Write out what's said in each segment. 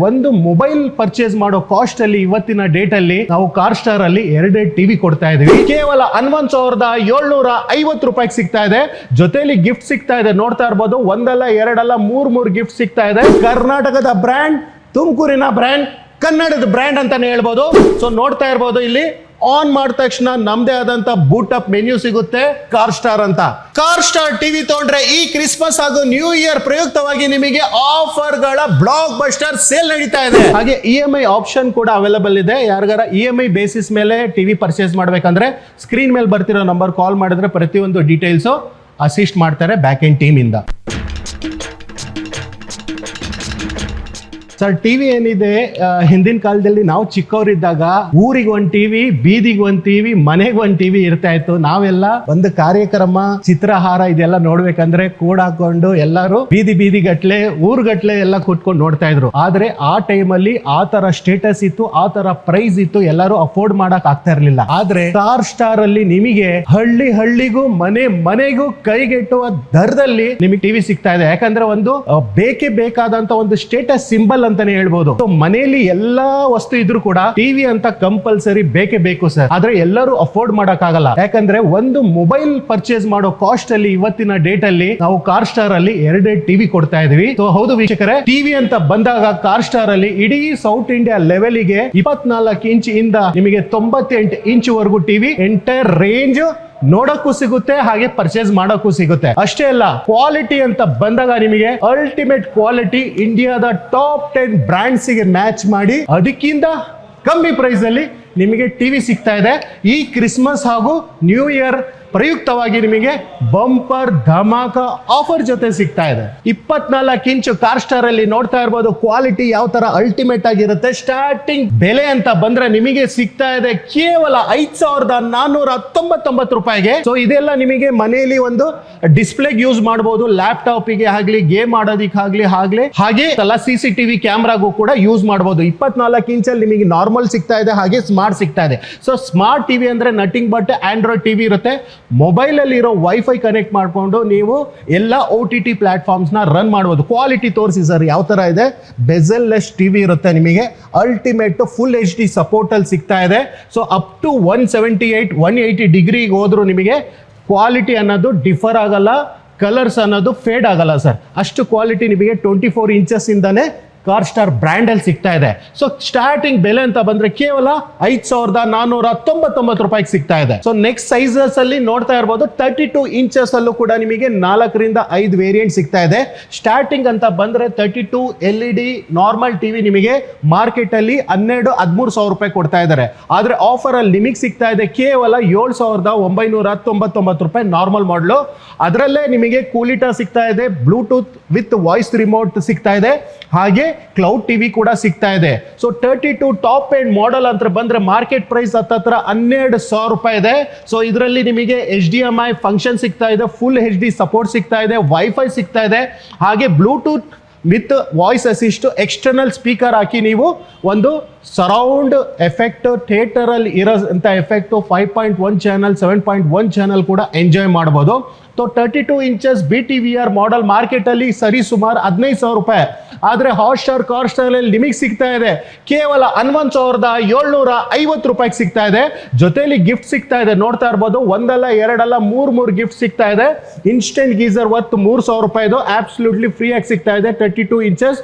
ಒಂದು mobile purchase ಮಾಡೋ cost ಅಲ್ಲಿ ಇವತ್ತಿನ ಡೇಟ್ ಅಲ್ಲಿ ನಾವು ಕಾರ್ ಸ್ಟಾರ್ ಅಲ್ಲಿ 2 ಟಿವಿ ಕೊಡ್ತಾ ಇದೀವಿ. ಕೇವಲ 11,750 ರೂಪಾಯಿಗೆ ಸಿಗ್ತಾ ಇದೆ. ಜೊತೆಲಿ ಗಿಫ್ಟ್ ಸಿಗ್ತಾ ಇದೆ. ನೋಡ್ತಾ ಇರ್ಬೋದು, ಒಂದಲ್ಲ ಎರಡಲ್ಲ ಮೂರ್ ಗಿಫ್ಟ್ ಸಿಗ್ತಾ ಇದೆ. ಕರ್ನಾಟಕದ ಬ್ರ್ಯಾಂಡ್, ತುಮಕೂರಿನ ಬ್ರ್ಯಾಂಡ್, ಕನ್ನಡದ ಬ್ರ್ಯಾಂಡ್ ಅಂತಾನೆ ಹೇಳ್ಬೋದು. ಸೊ ನೋಡ್ತಾ ಇರ್ಬೋದು, ಇಲ್ಲಿ ಆನ್ ಮಾಡಿದ ತಕ್ಷಣ ನಮ್ದೇ ಆದಂತ ಬೂಟ್ ಅಪ್ ಮೆನ್ಯೂ ಸಿಗುತ್ತೆ, ಕಾರ್ ಸ್ಟಾರ್ ಅಂತ. ಕಾರ್ ಸ್ಟಾರ್ ಟಿವಿ ತಗೊಂಡ್ರೆ ಈ ಕ್ರಿಸ್ಮಸ್ ಹಾಗೂ ನ್ಯೂ ಇಯರ್ ಪ್ರಯುಕ್ತವಾಗಿ ನಿಮಗೆ ಆಫರ್ ಗಳ ಬ್ಲಾಕ್ ಬಸ್ಟರ್ ಸೇಲ್ ನಡೀತಾ ಇದೆ. ಹಾಗೆ EMI ಆಪ್ಷನ್ ಕೂಡ ಅವೈಲೇಬಲ್ ಇದೆ. ಯಾರಿಗಾರ EMI ಬೇಸಿಸ್ ಮೇಲೆ ಟಿವಿ ಪರ್ಚೇಸ್ ಮಾಡ್ಬೇಕಂದ್ರೆ ಸ್ಕ್ರೀನ್ ಮೇಲೆ ಬರ್ತಿರೋ ನಂಬರ್ ಕಾಲ್ ಮಾಡಿದ್ರೆ ಪ್ರತಿಯೊಂದು ಡೀಟೇಲ್ಸ್ ಅಸಿಸ್ಟ್ ಮಾಡ್ತಾರೆ ಬ್ಯಾಕ್ ಎಂಡ್ ಟೀಮ್ ಇಂದ. ಸರ್, ಟಿವಿ ಏನಿದೆ, ಹಿಂದಿನ ಕಾಲದಲ್ಲಿ ನಾವು ಚಿಕ್ಕವರಿದ್ದಾಗ ಊರಿಗೆ ಒಂದ್ ಟಿವಿ, ಬೀದಿಗೆ ಒಂದ್ ಟಿವಿ, ಮನೆಗೆ ಒಂದ್ ಟಿವಿ ಇರ್ತಾ ಇತ್ತು. ನಾವೆಲ್ಲ ಒಂದು ಕಾರ್ಯಕ್ರಮ, ಚಿತ್ರಹಾರ ಇದೆಲ್ಲ ನೋಡ್ಬೇಕಂದ್ರೆ ಕೂಡ್ ಹಾಕೊಂಡು ಎಲ್ಲರೂ ಬೀದಿ ಗಟ್ಲೆ, ಊರ್ಗಟ್ಲೆ ಎಲ್ಲ ಕೂತ್ಕೊಂಡು ನೋಡ್ತಾ ಇದ್ರು. ಆದ್ರೆ ಆ ಟೈಮಲ್ಲಿ ಆ ತರ ಸ್ಟೇಟಸ್ ಇತ್ತು, ಆ ತರ ಪ್ರೈಸ್ ಇತ್ತು, ಎಲ್ಲರೂ ಅಫೋರ್ಡ್ ಮಾಡಕ್ ಆಗ್ತಾ ಇರ್ಲಿಲ್ಲ. ಆದ್ರೆ ಕಾರ್ ಸ್ಟಾರ್ ಅಲ್ಲಿ ನಿಮಗೆ ಹಳ್ಳಿಗೂ ಮನೆಗೂ ಕೈಗೆಟುವ ದರದಲ್ಲಿ ನಿಮಗೆ ಟಿವಿ ಸಿಗ್ತಾ ಇದೆ. ಯಾಕಂದ್ರೆ ಒಂದು ಬೇಕೇ ಬೇಕಾದಂತ ಒಂದು ಸ್ಟೇಟಸ್ ಸಿಂಬಲ್ ಅಂತಾನೆ ಹೇಳ್ಬೋದು. ಮನೆಯಲ್ಲಿ ಎಲ್ಲಾ ವಸ್ತು ಇದ್ರು ಕೂಡ ಟಿವಿ ಅಂತ ಕಂಪಲ್ಸರಿ ಬೇಕೇ ಬೇಕು ಸರ್. ಆದ್ರೆ ಎಲ್ಲರೂ ಅಫೋರ್ಡ್ ಮಾಡಕ್ ಆಗಲ್ಲ. ಯಾಕಂದ್ರೆ ಒಂದು ಮೊಬೈಲ್ ಪರ್ಚೇಸ್ ಮಾಡೋ ಕಾಸ್ಟ್ ಅಲ್ಲಿ ಇವತ್ತಿನ ಡೇಟ್ ಅಲ್ಲಿ ನಾವು ಕಾರ್ ಸ್ಟಾರ್ ಅಲ್ಲಿ 2 ಟಿವಿ ಕೊಡ್ತಾ ಇದೀವಿ. ಸೊ ಹೌದು ವೀಕ್ಷಕರೇ, ಟಿವಿ ಅಂತ ಬಂದಾಗ ಕಾರ್ ಸ್ಟಾರ್ ಅಲ್ಲಿ ಇಡೀ ಸೌತ್ ಇಂಡಿಯಾ ಲೆವೆಲ್ ಗೆ 24 ಇಂಚ್ ಇಂದ ನಿಮಗೆ 98 ಇಂಚ್ ವರೆಗೂ ಟಿವಿ ಎಂಟೈರ್ ರೇಂಜ್ ನೋಡಕ್ಕೂ ಸಿಗುತ್ತೆ, ಹಾಗೆ ಪರ್ಚೇಸ್ ಮಾಡೋಕ್ಕೂ ಸಿಗುತ್ತೆ. ಅಷ್ಟೇ ಅಲ್ಲ, ಕ್ವಾಲಿಟಿ ಅಂತ ಬಂದಾಗ ನಿಮಗೆ ಅಲ್ಟಿಮೇಟ್ ಕ್ವಾಲಿಟಿ ಇಂಡಿಯಾದ ಟಾಪ್ 10 ಬ್ರಾಂಡ್ಸ್ ಗೆ ಮ್ಯಾಚ್ ಮಾಡಿ ಅದಕ್ಕಿಂತ ಕಮ್ಮಿ ಪ್ರೈಸ್ ಅಲ್ಲಿ ನಿಮಗೆ ಟಿವಿ ಸಿಗ್ತಾ ಇದೆ. ಈ ಕ್ರಿಸ್ಮಸ್ ಹಾಗೂ ನ್ಯೂ ಇಯರ್ ಪ್ರಯುಕ್ತವಾಗಿ ನಿಮಗೆ ಬಂಪರ್ ಧಮಾಕ ಆಫರ್ ಜೊತೆ ಸಿಗ್ತಾ ಇದೆ. 24 ಇಂಚು ಕಾರ್ ಸ್ಟಾರ್ ಅಲ್ಲಿ ನೋಡ್ತಾ ಇರ್ಬೋದು, ಕ್ವಾಲಿಟಿ ಯಾವ ತರ ಅಲ್ಟಿಮೇಟ್ ಆಗಿರುತ್ತೆ. ಸ್ಟಾರ್ಟಿಂಗ್ ಬೆಲೆ ಅಂತ ಬಂದ್ರೆ ನಿಮಗೆ ಸಿಗ್ತಾ ಇದೆ ಕೇವಲ 5,499 ರೂಪಾಯಿಗೆ. ಸೊ ಇದೆಲ್ಲ ನಿಮಗೆ ಮನೆಯಲ್ಲಿ ಒಂದು ಡಿಸ್ಪ್ಲೇಗೆ ಯೂಸ್ ಮಾಡಬಹುದು, ಲ್ಯಾಪ್ಟಾಪ್ ಗೆ ಆಗ್ಲಿ, ಗೇಮ್ ಆಡೋದಿಕ್ಕಾಗ್ಲಿ, ಹಾಗೆ CCTV ಕ್ಯಾಮ್ರಾಗೂ ಕೂಡ ಯೂಸ್ ಮಾಡಬಹುದು. 24 ಇಂಚಲ್ಲಿ ನಿಮಗೆ ನಾರ್ಮಲ್ ಸಿಗ್ತಾ ಇದೆ, ಹಾಗೆ ಸ್ಮಾರ್ಟ್ ಸಿಗ್ತಾ ಇದೆ. ಸೊ ಸ್ಮಾರ್ಟ್ ಟಿವಿ ಅಂದ್ರೆ ನಥಿಂಗ್ ಬಟ್ ಆಂಡ್ರಾಯ್ಡ್ ಟಿವಿ ಇರುತ್ತೆ. ಮೊಬೈಲ್ ಅಲ್ಲಿ ಇರೋ ವೈಫೈ ಕನೆಕ್ಟ್ ಮಾಡಿಕೊಂಡು ನೀವು ಎಲ್ಲ OTT ಪ್ಲಾಟ್ಫಾರ್ಮ್ಸ್ ನ ರನ್ ಮಾಡಬಹುದು. ಕ್ವಾಲಿಟಿ ತೋರಿಸಿ ಸರ್ ಯಾವ ತರ ಇದೆ. ಬೆಜಲ್ ಲೆಸ್ ಟಿವಿ ಇರುತ್ತೆ ನಿಮಗೆ. ಅಲ್ಟಿಮೇಟ್ ಫುಲ್ HD ಸಪೋರ್ಟ್ ಅಲ್ಲಿ ಸಿಗ್ತಾ ಇದೆ. ಸೊ ಅಪ್ ಟು 178 180 ಡಿಗ್ರಿಗೆ ಹೋದ್ರು ನಿಮಗೆ ಕ್ವಾಲಿಟಿ ಅನ್ನೋದು ಡಿಫರ್ ಆಗಲ್ಲ, ಕಲರ್ಸ್ ಅನ್ನೋದು ಫೇಡ್ ಆಗಲ್ಲ ಸರ್. ಅಷ್ಟು ಕ್ವಾಲಿಟಿ ನಿಮಗೆ 24 ಇಂಚಸ್ ಇಂದಾನೆ ಕಾರ್ ಸ್ಟಾರ್ ಬ್ರ್ಯಾಂಡ್ ಅಲ್ಲಿ ಸಿಗ್ತಾ ಇದೆ. ಸೊ ಸ್ಟಾರ್ಟಿಂಗ್ ಬೆಲೆ ಅಂತ ಬಂದ್ರೆ ಕೇವಲ 5,499 ರೂಪಾಯಿಗೆ ಸಿಗ್ತಾ ಇದೆ. ಸೊ ನೆಕ್ಸ್ಟ್ ಸೈಜಸ್ ಅಲ್ಲಿ ನೋಡ್ತಾ ಇರಬಹುದು, 32 ಇಂಚಸ್ ಅಲ್ಲೂ ಕೂಡ ನಿಮಗೆ 4 ರಿಂದ 5 ವೇರಿಯಂಟ್ ಸಿಗ್ತಾ ಇದೆ. ಸ್ಟಾರ್ಟಿಂಗ್ ಅಂತ ಬಂದ್ರೆ 32 LED ನಾರ್ಮಲ್ ಟಿವಿ ನಿಮಗೆ ಮಾರ್ಕೆಟ್ ಅಲ್ಲಿ 12-13 ಸಾವಿರ ರೂಪಾಯಿ ಕೊಡ್ತಾ ಇದ್ದಾರೆ. ಆದ್ರೆ ಆಫರ್ ಅಲ್ಲಿ ನಿಮಗೆ ಸಿಗ್ತಾ ಇದೆ ಕೇವಲ 7,999 ರೂಪಾಯಿ ನಾರ್ಮಲ್ ಮಾಡಲು. ಅದರಲ್ಲೇ ನಿಮಗೆ ಕೂಲಿಟಾ ಸಿಗ್ತಾ ಇದೆ, ಬ್ಲೂಟೂತ್ ವಿತ್ ವಾಯ್ಸ್ ರಿಮೋಟ್ ಸಿಗ್ತಾ ಇದೆ, ಹಾಗೆ ಕ್ಲೌಡ್ ಟಿವಿ ಕೂಡ ಸಿಗ್ತಾ ಇದೆ. ಸೊ 32 ಟಾಪ್ ಎಂಡ್ ಮಾಡೆಲ್ ಅಂತ ಬಂದ್ರೆ ಮಾರ್ಕೆಟ್ ಪ್ರೈಸ್ ಹತ್ರ 12,000 ರೂಪಾಯಿ ಇದೆ. ಸೊ ಇದರಲ್ಲಿ ನಿಮಗೆ HDMI ಫಂಕ್ಷನ್ ಸಿಗ್ತಾ ಇದೆ, ಫುಲ್ HD ಸಪೋರ್ಟ್ ಸಿಗ್ತಾ ಇದೆ, ವೈಫೈ ಸಿಗ್ತಾ ಇದೆ, ಹಾಗೆ Bluetooth with voice assist, external speaker ಹಾಕಿ ನೀವು ಒಂದು ಸರೌಂಡ್ ಎಫೆಕ್ಟ್, ಥಿಯೇಟರ್ ಅಲ್ಲಿ ಇರೋಂಥ ಎಫೆಕ್ಟ್ 5.1 ಚಾನಲ್ 7.1 ಚಾನಲ್ ಕೂಡ ಎಂಜಾಯ್ ಮಾಡಬಹುದು. So 32 inches BTVR model market ಅಲ್ಲಿ ಸರಿ ಸುಮಾರು 15,000 ರೂಪಾಯಿ. ಆದ್ರೆ ಹಾಟ್ ಸ್ಟಾರ್ ಕಾರ್ ಸ್ಟಾರ್ ಅಲ್ಲಿ ನಿಮಗೆ ಸಿಗ್ತಾ ಇದೆ ಕೇವಲ 11,750 ರೂಪಾಯಿಗೆ ಸಿಗ್ತಾ ಇದೆ. ಜೊತೆಲಿ ಗಿಫ್ಟ್ ಸಿಗ್ತಾ ಇದೆ. ನೋಡ್ತಾ ಇರ್ಬೋದು, ಒಂದಲ್ಲ ಎರಡಲ್ಲ ಮೂರ್ ಗಿಫ್ಟ್ ಸಿಗ್ತಾ ಇದೆ. ಇನ್ಸ್ಟೆಂಟ್ ಗೀಸರ್ ವರ್ತ್ 3,000 ರೂಪಾಯಿದು ಅಬ್ಸಲ್ಯೂಟ್ಲಿ ಫ್ರೀ ಆಗಿ ಸಿಗ್ತಾ ಇದೆ 32 ಇಂಚಸ್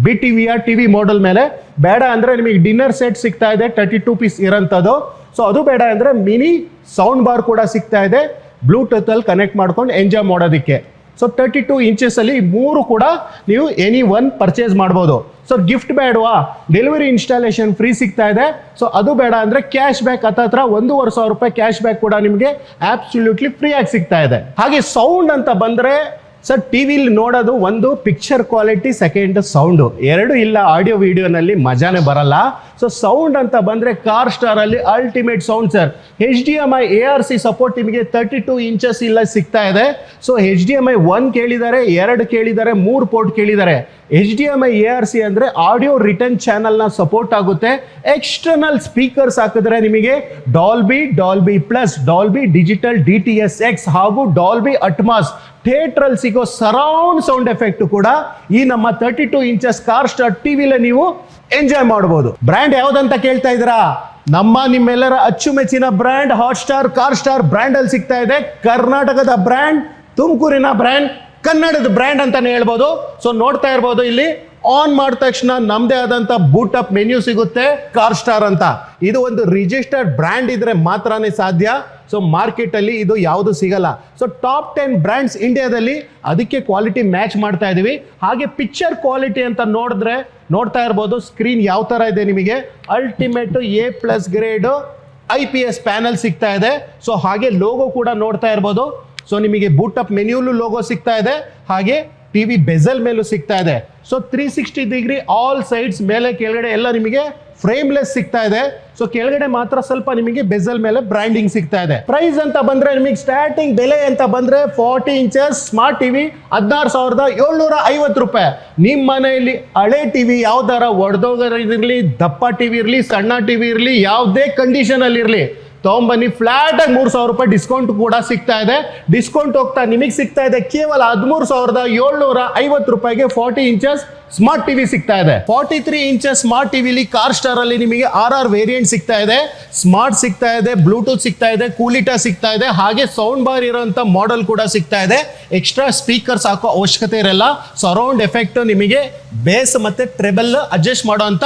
BTVR ಟಿವಿ ಮಾಡೆಲ್ ಮೇಲೆ. ಬೇಡ ಅಂದ್ರೆ ನಿಮಗೆ ಡಿನ್ನರ್ ಸೆಟ್ ಸಿಗ್ತಾ ಇದೆ 32 ಪೀಸ್ ಇರೋಂಥದ್ದು. ಸೊ ಅದು ಬೇಡ ಅಂದ್ರೆ ಮಿನಿ ಸೌಂಡ್ ಬಾರ್ ಕೂಡ ಸಿಗ್ತಾ ಇದೆ, ಬ್ಲೂಟೂತ್ ಅಲ್ಲಿ ಕನೆಕ್ಟ್ ಮಾಡ್ಕೊಂಡು ಎಂಜಾಯ್ ಮಾಡೋದಕ್ಕೆ. ಸೊ 32 ಇಂಚಸ್ ಅಲ್ಲಿ 3 ಕೂಡ ನೀವು ಎನಿ ಒನ್ ಪರ್ಚೇಸ್ ಮಾಡ್ಬೋದು. ಸೊ ಗಿಫ್ಟ್ ಬೇಡವಾ, ಡೆಲಿವರಿ ಇನ್ಸ್ಟಾಲೇಷನ್ ಫ್ರೀ ಸಿಗ್ತಾ ಇದೆ. ಸೊ ಅದು ಬೇಡ ಅಂದ್ರೆ ಕ್ಯಾಶ್ ಬ್ಯಾಕ್ ಹತ್ರ 1,500 ರೂಪಾಯಿ ಕ್ಯಾಶ್ ಬ್ಯಾಕ್ ಕೂಡ ನಿಮಗೆ ಅಬ್ಸಲ್ಯೂಟ್ಲಿ ಫ್ರೀ ಆಗಿ ಸಿಗ್ತಾ ಇದೆ. ಹಾಗೆ ಸೌಂಡ್ ಅಂತ ಬಂದ್ರೆ ಸರ್, ಟಿವಿಲಿ ನೋಡೋದು ಒಂದು ಪಿಕ್ಚರ್ ಕ್ವಾಲಿಟಿ, ಸೆಕೆಂಡ್ ಸೌಂಡ್, ಎರಡು ಇಲ್ಲ ಆಡಿಯೋ ವಿಡಿಯೋನಲ್ಲಿ ಮಜಾನೇ ಬರಲ್ಲ. ಸೊ ಸೌಂಡ್ ಅಂತ ಬಂದ್ರೆ ಕಾರ್ ಸ್ಟಾರ್ ಅಲ್ಲಿ ultimate sound sir. HDMI ARC support ನಿಮಗೆ 32 ಇಂಚಸ್ ಇಲ್ಲ ಸಿಗ್ತಾ ಇದೆ. ಸೊ HDMI 1 ಕೇಳಿದ್ದಾರೆ, 2 ಕೇಳಿದ್ದಾರೆ, 3 ಪೋರ್ಟ್ ಕೇಳಿದ್ದಾರೆ. HDMI ARC ಅಂದ್ರೆ ಆಡಿಯೋ ರಿಟರ್ನ್ ಚಾನಲ್ ನ ಸಪೋರ್ಟ್ ಆಗುತ್ತೆ. ಎಕ್ಸ್ಟರ್ನಲ್ ಸ್ಪೀಕರ್ಸ್ ಹಾಕಿದ್ರೆ ನಿಮಗೆ Dolby plus, Dolby digital DTS:X ಹಾಗೂ ಡಾಲ್ಬಿ ಅಟ್ಮಾಸ್ ಥಿಯೇಟರ್ ಅಲ್ಲಿ ಸಿಗೋ ಸರೌಂಡ್ ಸೌಂಡ್ ಎಫೆಕ್ಟ್ ಕೂಡ ಈ ನಮ್ಮ 32 ಇಂಚಸ್ ಕಾರ್ ಸ್ಟಾರ್ ಟಿವಿಲಿ ನೀವು ಎಂಜಾಯ್ ಮಾಡಬಹುದು. ಬ್ರ್ಯಾಂಡ್ ಯಾವ್ದಂತ ಕೇಳ್ತಾ ಇದ್ದೀರಾ? ನಿಮ್ಮೆಲ್ಲರ ಅಚ್ಚುಮೆಚ್ಚಿನ brand hot star car star brand ಅಲ್ಲಿ ಸಿಗ್ತಾ ಇದೆ. ಕರ್ನಾಟಕದ ಬ್ರ್ಯಾಂಡ್, ತುಮಕೂರಿನ ಬ್ರ್ಯಾಂಡ್, ಕನ್ನಡದ ಬ್ರ್ಯಾಂಡ್ ಅಂತಾನೆ ಹೇಳ್ಬೋದು. ಸೊ ನೋಡ್ತಾ ಇರ್ಬೋದು, ಇಲ್ಲಿ ಆನ್ ಮಾಡಿದ ತಕ್ಷಣ ನಮ್ದೇ ಆದಂತ ಬೂಟ್ ಅಪ್ ಮೆನ್ಯೂ ಸಿಗುತ್ತೆ ಕಾರ್ ಸ್ಟಾರ್ ಅಂತ. ಇದು ಒಂದು ರಿಜಿಸ್ಟರ್ಡ್ ಬ್ರ್ಯಾಂಡ್ ಇದ್ರೆ ಮಾತ್ರನೇ ಸಾಧ್ಯ. ಸೊ ಮಾರ್ಕೆಟ್ ಅಲ್ಲಿ ಇದು ಯಾವುದು ಸಿಗಲ್ಲ. ಸೊ ಟಾಪ್ 10 ಬ್ರ್ಯಾಂಡ್ಸ್ ಇಂಡಿಯಾದಲ್ಲಿ, ಅದಕ್ಕೆ ಕ್ವಾಲಿಟಿ ಮ್ಯಾಚ್ ಮಾಡ್ತಾ ಇದೀವಿ. ಹಾಗೆ ಪಿಕ್ಚರ್ ಕ್ವಾಲಿಟಿ ಅಂತ ನೋಡ್ತಾ ಇರ್ಬೋದು, ಸ್ಕ್ರೀನ್ ಯಾವ ತರ ಇದೆ ನಿಮಗೆ. Ultimate A+ grade IPS panel ಸಿಗ್ತಾ ಇದೆ. ಸೊ ಹಾಗೆ ಲೋಗೋ ಕೂಡ ನೋಡ್ತಾ ಇರ್ಬೋದು. ಸೊ ನಿಮಗೆ ಬೂಟ್ ಅಪ್ ಮೆನ್ಯೂಲು ಲೋಗೋ ಸಿಗ್ತಾ ಇದೆ, ಹಾಗೆ ಟಿವಿ ಬೆಸಲ್ ಮೇಲೂ ಸಿಗ್ತಾ ಇದೆ. ಸೊ 360 ಡಿಗ್ರಿ ಆಲ್ ಸೈಡ್ಸ್, ಮೇಲೆ ಕೆಳಗಡೆ ಎಲ್ಲ ನಿಮಗೆ ಫ್ರೇಮ್ಲೆಸ್ ಸಿಗ್ತಾ ಇದೆ. ಸೊ ಕೆಳಗಡೆ ಮಾತ್ರ ಸ್ವಲ್ಪ ನಿಮಗೆ ಬೆಸಲ್ ಮೇಲೆ ಬ್ರ್ಯಾಂಡಿಂಗ್ ಸಿಗ್ತಾ ಇದೆ. ಪ್ರೈಸ್ ಅಂತ ಬಂದ್ರೆ ನಿಮಗೆ ಸ್ಟಾರ್ಟಿಂಗ್ ಬೆಲೆ ಅಂತ ಬಂದ್ರೆ 40 ಇಂಚಸ್ ಸ್ಮಾರ್ಟ್ ಟಿವಿ 16,750 ರೂಪಾಯಿ. ನಿಮ್ಮ ಮನೆಯಲ್ಲಿ ಹಳೆ ಟಿವಿ ಯಾವ್ದಾರ ಒಡೆದೋಗಿರ್ಲಿ, ದಪ್ಪ ಟಿವಿ ಇರಲಿ, ಸಣ್ಣ ಟಿವಿ ಇರಲಿ, ಯಾವುದೇ ಕಂಡೀಷನ್ ಅಲ್ಲಿ ಇರಲಿ, ತಗೊಂಬನ್ನಿ. ಫ್ಲಾಟ್ ಆಗಿ 3,000 ರೂಪಾಯಿ ಡಿಸ್ಕೌಂಟ್ ಕೂಡ ಸಿಗ್ತಾ ಇದೆ. ಡಿಸ್ಕೌಂಟ್ ಹೋಗ್ತಾ ನಿಮಗೆ ಸಿಗ್ತಾ ಇದೆ ಕೇವಲ 13,750 ರೂಪಾಯಿಗೆ 40 ಇಂಚಸ್ ಸ್ಮಾರ್ಟ್ ಟಿವಿ ಸಿಗ್ತಾ ಇದೆ. 43 ಇಂಚಸ್ ಸ್ಮಾರ್ಟ್ ಟಿವಿಲಿ ಕಾರ್ ಸ್ಟಾರ್ ಅಲ್ಲಿ ನಿಮಗೆ RR ವೇರಿಯಂಟ್ ಸಿಗ್ತಾ ಇದೆ, ಸ್ಮಾರ್ಟ್ ಸಿಗ್ತಾ ಇದೆ, ಬ್ಲೂಟೂತ್ ಸಿಗ್ತಾ ಇದೆ, ಕೂಲಿಟಾ ಸಿಗ್ತಾ ಇದೆ, ಹಾಗೆ ಸೌಂಡ್ ಬಾರ್ ಇರೋಂಥ ಮಾಡೆಲ್ ಕೂಡ ಸಿಗ್ತಾ ಇದೆ. ಎಕ್ಸ್ಟ್ರಾ ಸ್ಪೀಕರ್ಸ್ ಹಾಕೋ ಅವಶ್ಯಕತೆ ಇರಲ್ಲ. ಸರೌಂಡ್ ಎಫೆಕ್ಟ್ ನಿಮಗೆ ಬೇಸ್ ಮತ್ತೆ ಟ್ರೆಬಲ್ ಅಡ್ಜಸ್ಟ್ ಮಾಡೋಂಥ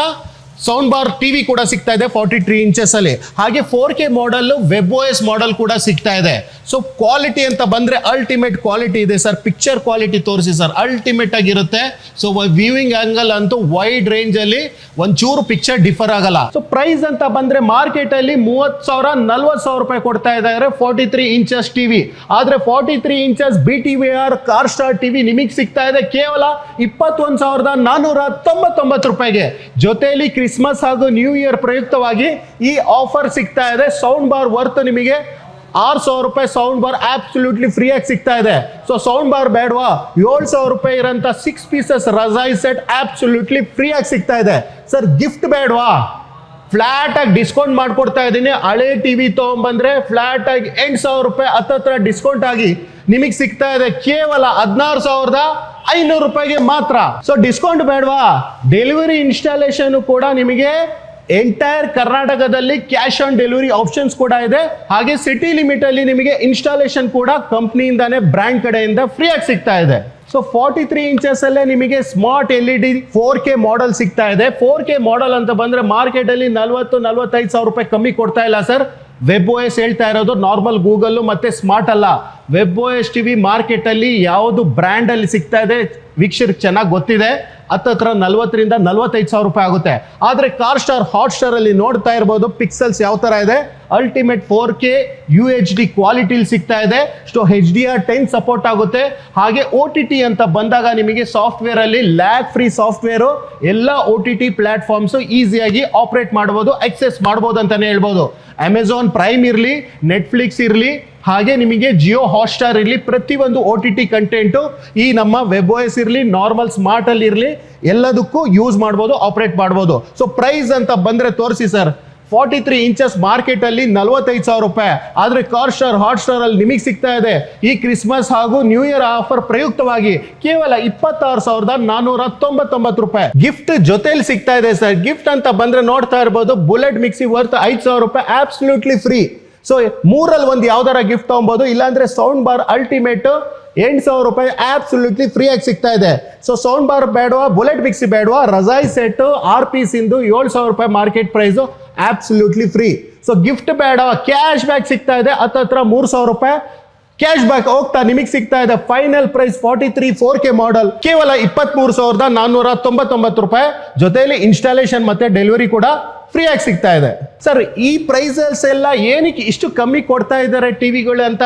ಸೌಂಡ್ ಬಾರ್ ಟಿವಿ ಕೂಡ ಸಿಗ್ತಾ ಇದೆ 43 ಇಂಚಸ್ ಅಲ್ಲಿ. ಹಾಗೆ 4K ಮಾಡೆಲ್ WebOS ಮಾಡೆಲ್ ಕೂಡ ಸಿಗ್ತಾ ಇದೆ. ಸೊ ಕ್ವಾಲಿಟಿ ಅಂತ ಬಂದ್ರೆ ಅಲ್ಟಿಮೇಟ್ ಕ್ವಾಲಿಟಿ ಇದೆ ಸರ್. ಪಿಕ್ಚರ್ ಕ್ವಾಲಿಟಿ ತೋರಿಸಿ ಸರ್, ಅಲ್ಟಿಮೇಟ್ ಆಗಿರುತ್ತೆ. ಸೊ ವ್ಯೂವಿಂಗ್ ಆಂಗಲ್ ಅಂತೂ ವೈಡ್ ರೇಂಜ್ ಅಲ್ಲಿ ಒಂಚೂರು ಪಿಕ್ಚರ್ ಡಿಫರ್ ಆಗಲ್ಲ. ಸೊ ಪ್ರೈಸ್ ಅಂತ ಬಂದ್ರೆ ಮಾರ್ಕೆಟ್ ಅಲ್ಲಿ 30,000 40,000 ರೂಪಾಯಿ ಕೊಡ್ತಾ ಇದ್ದಾರೆ 43 ಇಂಚಸ್ ಟಿವಿ. ಆದ್ರೆ 43 inches BTVR car star TV ನಿಮಗೆ ಸಿಗ್ತಾ ಇದೆ ಕೇವಲ 21,499 ರೂಪಾಯಿಗೆ. ಜೊತೆಯಲ್ಲಿ ಕ್ರಿಸ್ಮಸ್ ಹಾಗೂ ನ್ಯೂ ಇಯರ್ ಪ್ರಯುಕ್ತವಾಗಿ ಈ ಆಫರ್ ಸಿಗ್ತಾ ಇದೆ. ಸೌಂಡ್ ಬಾರ್ ವರ್ತ್ ನಿಮಗೆ 6,000 ರೂಪಾಯಿ ಸೌಂಡ್ ಬಾರ್ ಅಬ್ಸಲ್ಯೂಟ್ಲಿ ಫ್ರೀ ಆಗಿ ಸಿಗ್ತಾ ಇದೆ. ಸೊ ಸೌಂಡ್ ಬಾರ್ ಬೇಡವಾ, 7,000 ರೂಪಾಯಿ ಇರೋಂಥ 6 ಪೀಸಸ್ ರಜಾಯಿ ಸೆಟ್ ಅಬ್ಸಲ್ಯೂಟ್ಲಿ ಫ್ರೀ ಆಗಿ ಸಿಗ್ತಾ ಇದೆ. ಸರ್ ಗಿಫ್ಟ್ ಬೇಡವಾ, ಫ್ಲಾಟ್ ಆಗಿ ಡಿಸ್ಕೌಂಟ್ ಮಾಡ್ಕೊಡ್ತಾ ಇದ್ದೀನಿ. ಹಳೆ ಟಿವಿ ತಗೊಂಡ್ಬಂದ್ರೆ ಫ್ಲಾಟ್ ಆಗಿ 8,000 ರೂಪಾಯಿ ಹತ್ತತ್ರ ಡಿಸ್ಕೌಂಟ್ ಆಗಿ ನಿಮಗೆ ಸಿಗ್ತಾ ಇದೆ ಕೇವಲ 16,500 ರೂಪಾಯಿಗೆ ಮಾತ್ರ. ಸೊ ಡಿಸ್ಕೌಂಟ್ ಬೇಡವಾ, ಡೆಲಿವರಿ ಇನ್ಸ್ಟಾಲೇಷನ್ ಕೂಡ ನಿಮಗೆ ಎಂಟೈರ್ ಕರ್ನಾಟಕದಲ್ಲಿ ಕ್ಯಾಶ್ ಆನ್ ಡೆಲಿವರಿ ಆಪ್ಷನ್ಸ್ ಕೂಡ ಇದೆ. ಹಾಗೆ ಸಿಟಿ ಲಿಮಿಟ್ ಅಲ್ಲಿ ನಿಮಗೆ ಇನ್ಸ್ಟಾಲೇಷನ್ ಕೂಡ ಕಂಪ್ನಿಯಿಂದಾನೇ ಬ್ರ್ಯಾಂಡ್ ಕಡೆಯಿಂದ ಫ್ರೀ ಆಗಿ ಸಿಗ್ತಾ ಇದೆ. ಸೊ 43 ಇಂಚಸ್ ಅಲ್ಲೇ ನಿಮಗೆ ಸ್ಮಾರ್ಟ್ LED 4K ಮಾಡೆಲ್ ಸಿಗ್ತಾ ಇದೆ. 4K ಮಾಡೆಲ್ ಅಂತ ಬಂದ್ರೆ ಮಾರ್ಕೆಟ್ ಅಲ್ಲಿ 40-45,000 ರೂಪಾಯಿ ಕಮ್ಮಿ ಕೊಡ್ತಾ ಇಲ್ಲ ಸರ್. WebOS ಹೇಳ್ತಾ ಇರೋದು ನಾರ್ಮಲ್ ಗೂಗಲ್ ಮತ್ತೆ ಸ್ಮಾರ್ಟ್ ಅಲ್ಲ. WebOS ಟಿವಿ ಮಾರ್ಕೆಟ್ ಅಲ್ಲಿ ಯಾವುದು ಬ್ರ್ಯಾಂಡ್ ಅಲ್ಲಿ ಸಿಗ್ತಾ ಇದೆ ವೀಕ್ಷಕರಿಗೆ ಚೆನ್ನಾಗಿ ಗೊತ್ತಿದೆ. ಹತ್ತತ್ರ 40,000-45,000 ರೂಪಾಯಿ ಆಗುತ್ತೆ. ಆದ್ರೆ ಕಾರ್ ಸ್ಟಾರ್ ಹಾಟ್ ಸ್ಟಾರ್ ಅಲ್ಲಿ ನೋಡ್ತಾ ಇರ್ಬೋದು ಪಿಕ್ಸೆಲ್ಸ್ ಯಾವ ತರ ಇದೆ. ಅಲ್ಟಿಮೇಟ್ 4K UHD ಕ್ವಾಲಿಟಿಲಿ ಸಿಗ್ತಾ ಇದೆ. ಸೊ HDR10 ಸಪೋರ್ಟ್ ಆಗುತ್ತೆ. ಹಾಗೆ OTT ಅಂತ ಬಂದಾಗ ನಿಮಗೆ ಸಾಫ್ಟ್ವೇರ್ ಅಲ್ಲಿ ಲ್ಯಾಗ್ ಫ್ರೀ ಸಾಫ್ಟ್ವೇರ್ ಎಲ್ಲ OTT ಪ್ಲಾಟ್ಫಾರ್ಮ್ಸ್ ಈಸಿಯಾಗಿ ಆಪರೇಟ್ ಮಾಡಬಹುದು, ಆಕ್ಸೆಸ್ ಮಾಡಬಹುದು ಅಂತಾನೆ ಹೇಳ್ಬೋದು. ಅಮೆಝಾನ್ ಪ್ರೈಮ್ ಇರಲಿ, ನೆಟ್ಫ್ಲಿಕ್ಸ್ ಇರಲಿ, ಹಾಗೆ ನಿಮಗೆ ಜಿಯೋ ಹಾಟ್ಸ್ಟಾರ್ ಇರಲಿ, ಪ್ರತಿಯೊಂದು OTT ಕಂಟೆಂಟು ಈ ನಮ್ಮ WebOS ಇರಲಿ, ನಾರ್ಮಲ್ ಸ್ಮಾರ್ಟ್ ಅಲ್ಲಿ ಇರಲಿ, ಎಲ್ಲದಕ್ಕೂ ಯೂಸ್ ಮಾಡ್ಬೋದು, ಆಪರೇಟ್ ಮಾಡ್ಬೋದು. ಸೊ ಪ್ರೈಸ್ ಅಂತ ಬಂದ್ರೆ ತೋರಿಸಿ ಸರ್. 43 ಇಂಚಸ್ ಮಾರ್ಕೆಟ್ ಅಲ್ಲಿ 45,000 ರೂಪಾಯಿ. ಆದ್ರೆ ಕಾರ್ ಸ್ಟಾರ್ ಹಾಟ್ ಸ್ಟಾರ್ ಅಲ್ಲಿ ನಿಮಗೆ ಸಿಗ್ತಾ ಇದೆ ಈ ಕ್ರಿಸ್ಮಸ್ ಹಾಗೂ ನ್ಯೂ ಇಯರ್ ಆಫರ್ ಪ್ರಯುಕ್ತವಾಗಿ ಕೇವಲ 26,499 ರೂಪಾಯಿ. ಗಿಫ್ಟ್ ಜೊತೆಲಿ ಸಿಗ್ತಾ ಇದೆ ಸರ್. ಗಿಫ್ಟ್ ಅಂತ ಬಂದ್ರೆ ನೋಡ್ತಾ ಇರ್ಬೋದು, ಬುಲೆಟ್ ಮಿಕ್ಸಿ ವರ್ತ್ 5,000 ರೂಪಾಯಿ ಅಬ್ಸಲ್ಯೂಟ್ಲಿ ಫ್ರೀ. ಸೊ 3ರಲ್ಲಿ ಒಂದು ಯಾವ್ದಾರ ಗಿಫ್ಟ್ ತಗೊಬಹುದು. ಇಲ್ಲಾಂದ್ರೆ ಸೌಂಡ್ ಬಾರ್ ಅಲ್ಟಿಮೇಟ್ 8,000 ರೂಪಾಯಿ ಅಬ್ಸಲ್ಯೂಟ್ಲಿ ಫ್ರೀ ಆಗಿ ಸಿಗ್ತಾ ಇದೆ. ಸೊ ಸೌಂಡ್ ಬಾರ್ ಬೇಡವಾ, ಬುಲೆಟ್ ಮಿಕ್ಸಿ ಬೇಡವಾ, ರಜಾಯಿ ಸೆಟ್ 6 ಪೀಸ್ ಇಂದು 7,000 ರೂಪಾಯಿ market price absolutely free. So gift ಬೇಡವಾ, ಕ್ಯಾಶ್ ಬ್ಯಾಕ್ ಸಿಗ್ತಾ ಇದೆ ಹತ್ತತ್ರ 3,000 ರೂಪಾಯಿ ಕ್ಯಾಶ್ ಬ್ಯಾಕ್ ಹೋಗ್ತಾ ನಿಮಗೆ ಸಿಗ್ತಾ ಇದೆ. ಫೈನಲ್ ಪ್ರೈಸ್ 43 4K ಮಾಡೆಲ್ ಕೇವಲ 23,499 ರೂಪಾಯಿ. ಜೊತೆಯಲ್ಲಿ ಇನ್ಸ್ಟಾಲೇಷನ್ ಮತ್ತೆ ಡೆಲಿವರಿ ಕೂಡ ಫ್ರೀ ಆಗಿ ಸಿಗ್ತಾ ಇದೆ. ಸರ್ ಈ ಪ್ರೈಸಸ್ ಎಲ್ಲ ಏನಕ್ಕೆ ಇಷ್ಟು ಕಮ್ಮಿ ಕೊಡ್ತಾ ಇದ್ದಾರೆ ಟಿವಿಗಳು ಅಂತ